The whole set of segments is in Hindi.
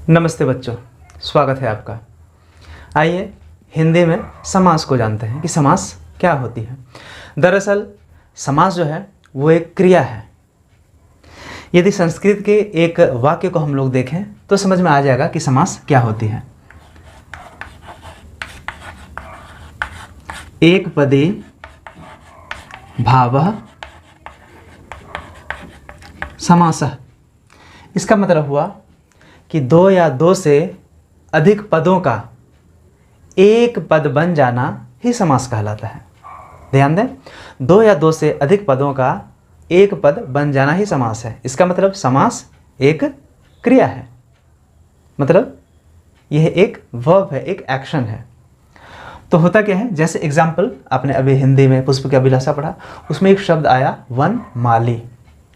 नमस्ते बच्चों, स्वागत है आपका। आइए हिंदी में समास को जानते हैं कि समास क्या होती है। दरअसल समास जो है वो एक क्रिया है। यदि संस्कृत के एक वाक्य को हम लोग देखें तो समझ में आ जाएगा कि समास क्या होती है। एक पदी भावः समासः। इसका मतलब हुआ कि दो या दो से अधिक पदों का एक पद बन जाना ही समास कहलाता है। ध्यान दें, दो या दो से अधिक पदों का एक पद बन जाना ही समास है। इसका मतलब समास एक क्रिया है, मतलब यह एक वर्ब है, एक एक्शन है। तो होता क्या है, जैसे एग्जाम्पल आपने अभी हिंदी में पुष्प की अभिलाषा पढ़ा, उसमें एक शब्द आया वन माली।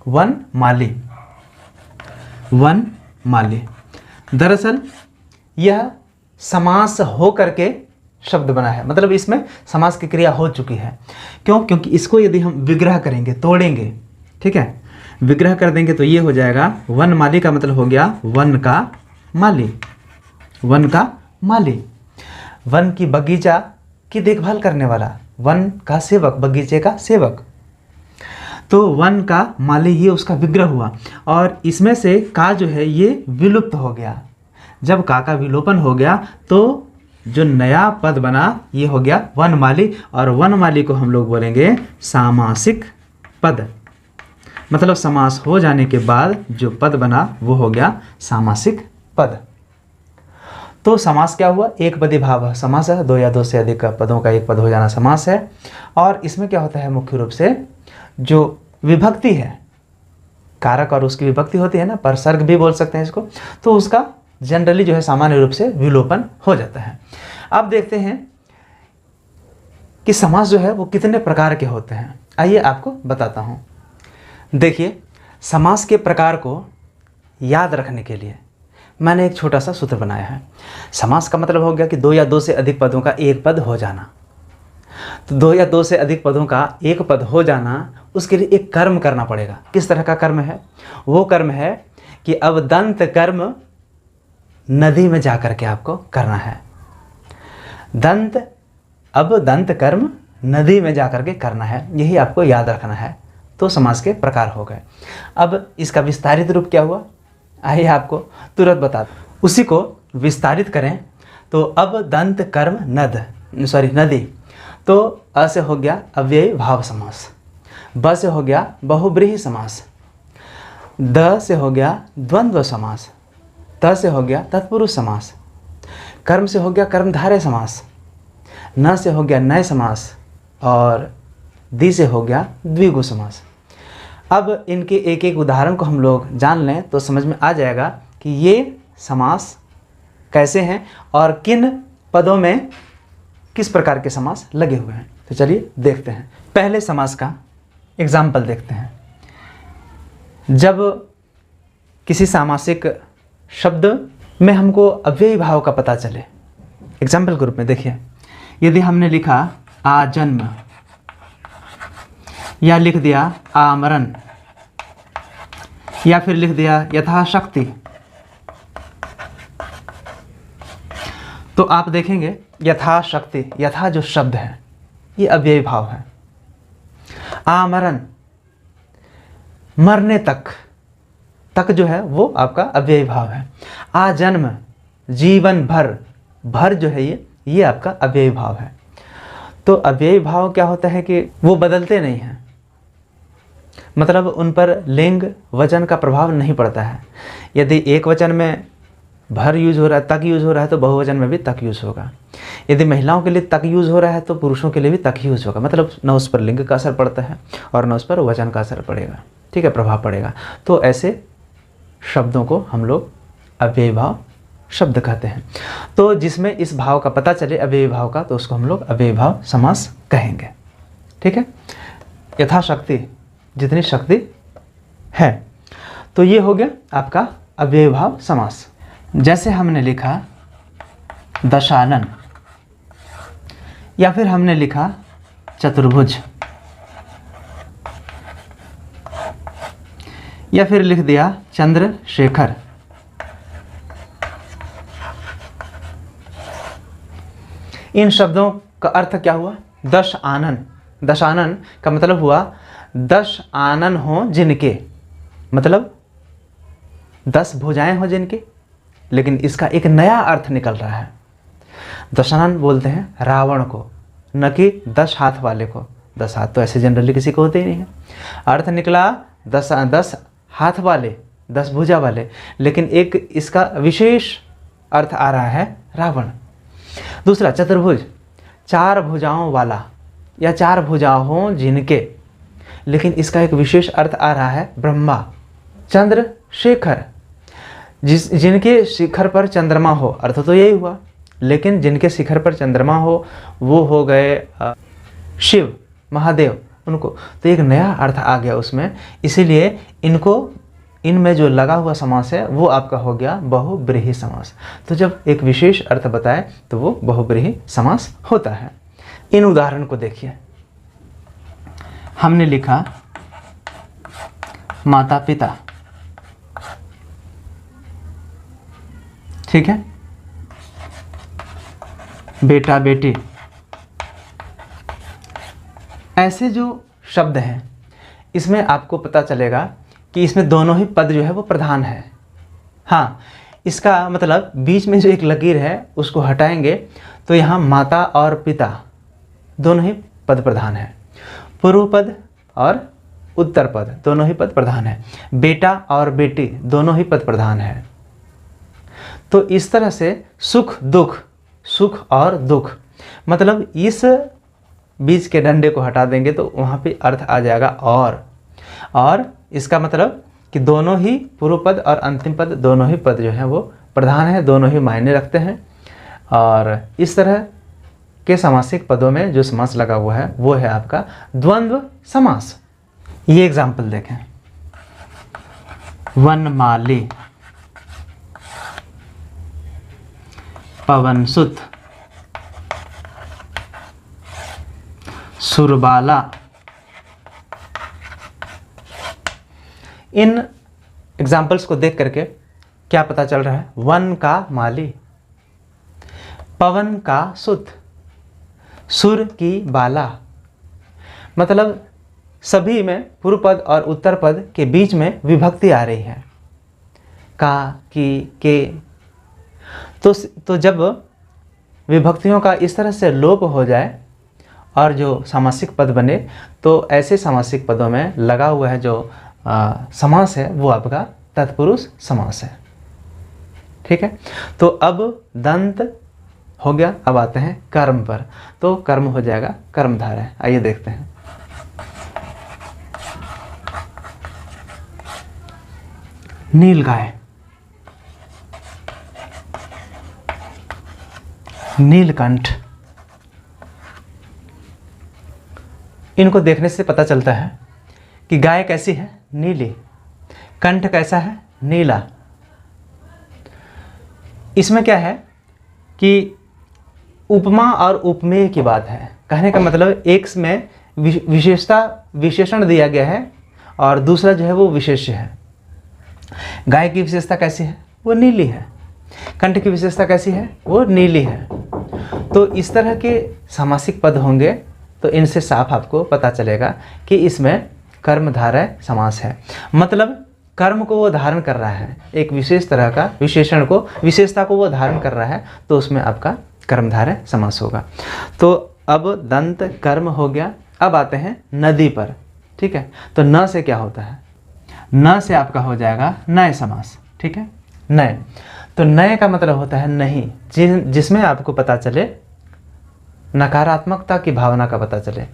वन माली, वन माली। दरअसल यह समास हो करके शब्द बना है, मतलब इसमें समास की क्रिया हो चुकी है। क्यों? क्योंकि इसको यदि हम विग्रह करेंगे, तोड़ेंगे, ठीक है, विग्रह कर देंगे तो ये हो जाएगा वन माली का मतलब हो गया वन का माली। वन का माली, वन की बगीचा की देखभाल करने वाला, वन का सेवक, बगीचे का सेवक। तो वन का माली ही उसका विग्रह हुआ और इसमें से का जो है ये विलुप्त हो गया। जब का विलोपन हो गया तो जो नया पद बना ये हो गया वन माली, और वन माली को हम लोग बोलेंगे सामासिक पद। मतलब समास हो जाने के बाद जो पद बना वो हो गया सामासिक पद। तो समास क्या हुआ? एक पदी भाव समास है, दो या दो से अधिक पदों का एक पद हो जाना समास है। और इसमें क्या होता है, मुख्य रूप से जो विभक्ति है, कारक और उसकी विभक्ति होती है ना, परसर्ग भी बोल सकते हैं इसको, तो उसका जनरली जो है सामान्य रूप से विलोपन हो जाता है। अब देखते हैं कि समास जो है वो कितने प्रकार के होते हैं। आइए आपको बताता हूँ। देखिए, समास के प्रकार को याद रखने के लिए मैंने एक छोटा सा सूत्र बनाया है। समास का मतलब हो गया कि दो या दो से अधिक पदों का एक पद हो जाना। तो दो या दो से अधिक पदों का एक पद हो जाना, उसके लिए एक कर्म करना पड़ेगा। किस तरह का कर्म है? वो कर्म है कि अब दंत कर्म नदी में जाकर के आपको करना है। अब दंत कर्म नदी में जाकर के करना है, यही आपको याद रखना है। तो समास के प्रकार हो गए। अब इसका विस्तारित रूप क्या हुआ, आइए आपको तुरंत बता दूं। उसी को विस्तारित करें तो अब दंत कर्म नदी, तो अ से हो गया अव्ययी भाव समास, ब से हो गया बहुब्रीहि समास, द से हो गया द्वंद्व समास, त से हो गया तत्पुरुष समास, कर्म से हो गया कर्मधारय समास, न से हो गया नय समास, और दि से हो गया द्विगु समास। अब इनके एक एक उदाहरण को हम लोग जान लें तो समझ में आ जाएगा कि ये समास कैसे हैं और किन पदों में किस प्रकार के समास लगे हुए हैं। तो चलिए देखते हैं। पहले समास का एग्जाम्पल देखते हैं। जब किसी सामासिक शब्द में हमको अव्ययी भाव का पता चले, एग्जाम्पल के रूप में देखिए, यदि हमने लिखा आजन्म या लिख दिया आमरण या फिर लिख दिया यथाशक्ति, तो आप देखेंगे यथाशक्ति, यथा जो शब्द है ये अव्ययी भाव है। आमरण, मरने तक, तक जो है वो आपका अव्ययी भाव है। आजन्म, जीवन भर, भर जो है ये आपका अव्ययी भाव है। तो अव्ययी भाव क्या होता है कि वो बदलते नहीं हैं, मतलब उन पर लिंग वचन का प्रभाव नहीं पड़ता है। यदि एक वचन में भर यूज हो रहा है, तक यूज हो रहा है, तो बहुवचन में भी तक यूज होगा। यदि महिलाओं के लिए तक यूज हो रहा है तो पुरुषों के लिए भी तक यूज होगा। मतलब न उस पर लिंग का असर पड़ता है और न उस पर वचन का असर पड़ेगा, ठीक है, प्रभाव पड़ेगा। तो ऐसे शब्दों को हम लोग अव्ययी भाव शब्द कहते हैं। तो जिसमें इस भाव का पता चले अव्ययी भाव का, तो उसको हम लोग अव्ययी भाव समास कहेंगे, ठीक है। यथाशक्ति, जितनी शक्ति है, तो ये हो गया आपका अव्ययी भाव समास। जैसे हमने लिखा दशानन या फिर हमने लिखा चतुर्भुज या फिर लिख दिया चंद्रशेखर, इन शब्दों का अर्थ क्या हुआ? दश आनन। दशानन का मतलब हुआ 10 आनन हो जिनके, मतलब 10 भुजाएं हो जिनके, लेकिन इसका एक नया अर्थ निकल रहा है। दशानन बोलते हैं रावण को, न कि 10 हाथ वाले को। 10 हाथ तो ऐसे जनरली किसी को होते ही नहीं है। अर्थ निकला 10 हाथ वाले, 10 भुजा वाले, लेकिन एक इसका विशेष अर्थ आ रहा है रावण। दूसरा चतुर्भुज, 4 भुजाओं वाला या 4 भुजाओं हो जिनके, लेकिन इसका एक विशेष अर्थ आ रहा है ब्रह्मा। चंद्रशेखर, जिनके शिखर पर चंद्रमा हो, अर्थ तो यही हुआ, लेकिन जिनके शिखर पर चंद्रमा हो वो हो गए शिव, महादेव, उनको। तो एक नया अर्थ आ गया उसमें, इसीलिए इनको, इनमें जो लगा हुआ समास है वो आपका हो गया बहुब्रीहि समास। तो जब एक विशेष अर्थ बताए तो वो बहुब्रीहि समास होता है। इन उदाहरण को देखिए। हमने लिखा माता पिता, ठीक है, बेटा बेटी, ऐसे जो शब्द हैं इसमें आपको पता चलेगा कि इसमें दोनों ही पद जो है वो प्रधान है। हाँ, इसका मतलब बीच में जो एक लकीर है उसको हटाएंगे तो यहाँ माता और पिता दोनों ही पद प्रधान है। पूर्व पद और उत्तर पद दोनों ही पद प्रधान है। बेटा और बेटी दोनों ही पद प्रधान है। तो इस तरह से सुख दुख, सुख और दुख, मतलब इस बीच के डंडे को हटा देंगे तो वहाँ पे अर्थ आ जाएगा और इसका मतलब कि दोनों ही पूर्व पद और अंतिम पद दोनों ही पद जो हैं वो प्रधान है, दोनों ही मायने रखते हैं। और इस तरह के समासिक पदों में जो समास लगा हुआ है वो है आपका द्वंद्व समास। ये एग्जाम्पल देखें। वनमाली, पवनसुत, सुरबाला। इन एग्जाम्पल्स को देख करके क्या पता चल रहा है? वन का माली, पवन का सुत, सुर की बाला, मतलब सभी में पूर्व पद और उत्तर पद के बीच में विभक्ति आ रही है, का, की, के। तो जब विभक्तियों का इस तरह से लोप हो जाए और जो समासिक पद बने तो ऐसे समासिक पदों में लगा हुआ है जो समास है वो आपका तत्पुरुष समास है। ठीक है, तो अब दंत हो गया, अब आते हैं कर्म पर। तो कर्म हो जाएगा कर्मधारय। आइए देखते हैं। नीलगाय, नीलकंठ, इनको देखने से पता चलता है कि गाय कैसी है? नीली। कंठ कैसा है? नीला। इसमें क्या है कि उपमा और उपमेय की बात है। कहने का मतलब एक में विशेषता, विशेषण दिया गया है और दूसरा जो है वो विशेष्य है। गाय की विशेषता कैसी है? वो नीली है। कंठ की विशेषता कैसी है? वो नीली है। तो इस तरह के समासिक पद होंगे तो इनसे साफ आपको पता चलेगा कि इसमें कर्मधारय समास है। मतलब कर्म को वो धारण कर रहा है, एक विशेष तरह का विशेषण को, विशेषता को वो धारण कर रहा है, तो उसमें आपका कर्मधारय समास होगा। तो अब दंत कर्म हो गया। अब आते हैं नदी पर। ठीक है, तो न से क्या होता है? न से आपका हो जाएगा नय समास। ठीक है, नय। तो नय का मतलब होता है नहीं, जिसमें आपको पता चले, नकारात्मकता की भावना का पता चले,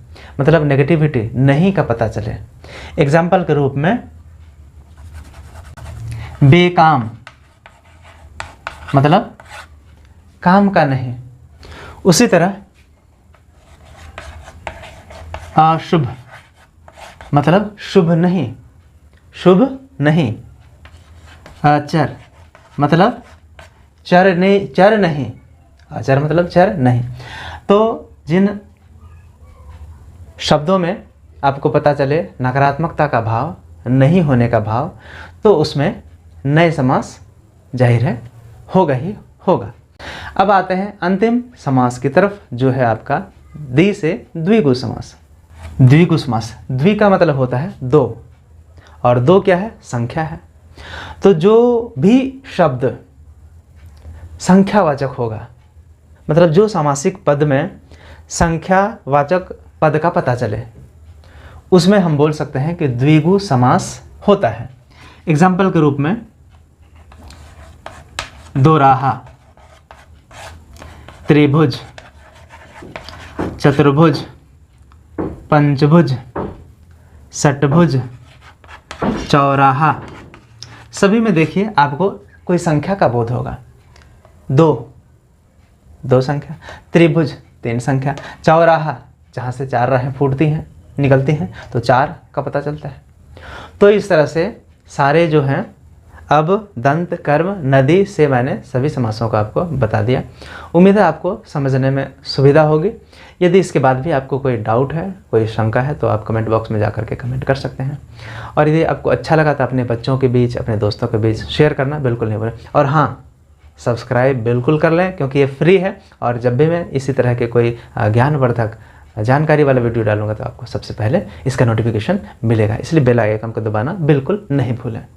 मतलब नेगेटिविटी नहीं का पता चले। एग्जाम्पल के रूप में बेकाम, मतलब काम का नहीं। उसी तरह अशुभ, मतलब शुभ नहीं, शुभ नहीं। अचर, मतलब चर नहीं। अचर मतलब चर नहीं। तो जिन शब्दों में आपको पता चले नकारात्मकता का भाव, नहीं होने का भाव, तो उसमें नए समास जाहिर है होगा ही होगा। अब आते हैं अंतिम समास की तरफ, जो है आपका द्वि से द्विगु समास। द्विगु समास, द्वि का मतलब होता है दो, और दो क्या है? संख्या है। तो जो भी शब्द संख्यावाचक होगा, मतलब जो सामासिक पद में संख्यावाचक पद का पता चले, उसमें हम बोल सकते हैं कि द्विगु समास होता है। एग्जाम्पल के रूप में दोराहा, त्रिभुज, चतुर्भुज, पंचभुज, षटभुज, चौराहा, सभी में देखिए आपको कोई संख्या का बोध होगा। दो संख्या, त्रिभुज तीन संख्या, चौराहा जहाँ से चार राहें फूटती हैं निकलती हैं तो चार का पता चलता है। तो इस तरह से सारे जो हैं, अब दंत कर्म नदी से मैंने सभी समासों का आपको बता दिया। उम्मीद है आपको समझने में सुविधा होगी। यदि इसके बाद भी आपको कोई डाउट है, कोई शंका है, तो आप कमेंट बॉक्स में जा करके कमेंट कर सकते हैं। और यदि आपको अच्छा लगा तो अपने बच्चों के बीच, अपने दोस्तों के बीच शेयर करना बिल्कुल नहीं भूलें। और हाँ, सब्सक्राइब बिल्कुल कर लें, क्योंकि ये फ्री है। और जब भी मैं इसी तरह के कोई ज्ञानवर्धक जानकारी वाला वीडियो डालूंगा तो आपको सबसे पहले इसका नोटिफिकेशन मिलेगा। इसलिए बेल आइकन को दबाना बिल्कुल नहीं भूलें।